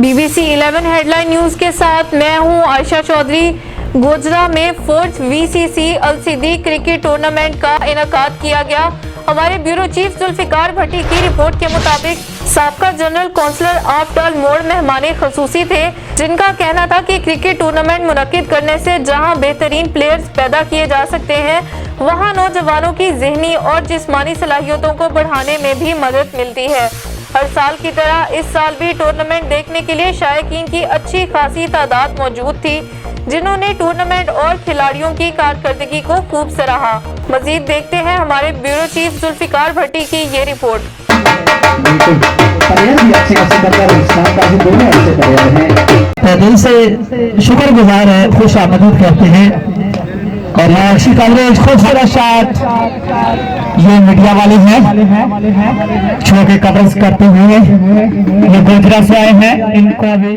BBC 11 headline news के साथ मैं हूं आयशा चौधरी। गोजरा में 4th VCC अल-सिद्दीक क्रिकेट टूर्नामेंट का इनेकाद किया गया। हमारे ब्यूरो चीफ जुल्फिकार भट्टी की रिपोर्ट के मुताबिक साबका जनरल कौंसलर आफ्ताल मोड़ मेहमान खसूसी थे, जिनका कहना था कि क्रिकेट टूर्नामेंट मुनक्किद करने से जहां बेहतरीन प्लेयर्स पैदा किए जा सकते हैं, वहां नौजवानों की ज़हनी और जिस्मानी सलाहियतों को बढ़ाने में भी मदद मिलती है। हर साल की तरह इस साल भी टूर्नामेंट देखने के लिए शायकीन की अच्छी खासी तादाद मौजूद थी, जिन्होंने टूर्नामेंट और खिलाड़ियों की कारकर्दगी को खूब सराहा। मजीद देखते हैं हमारे ब्यूरो चीफ जुल्फिकार भट्टी की ये रिपोर्ट। दिल से शुक्रगुजार है, खुश आमदीद कहते हैं। और अच्छी कवरेज, खूबसूरत शॉट, ये मीडिया वाले हैं शो के कवरेज करते हुए, ये गोजरा से आए हैं, इनको भी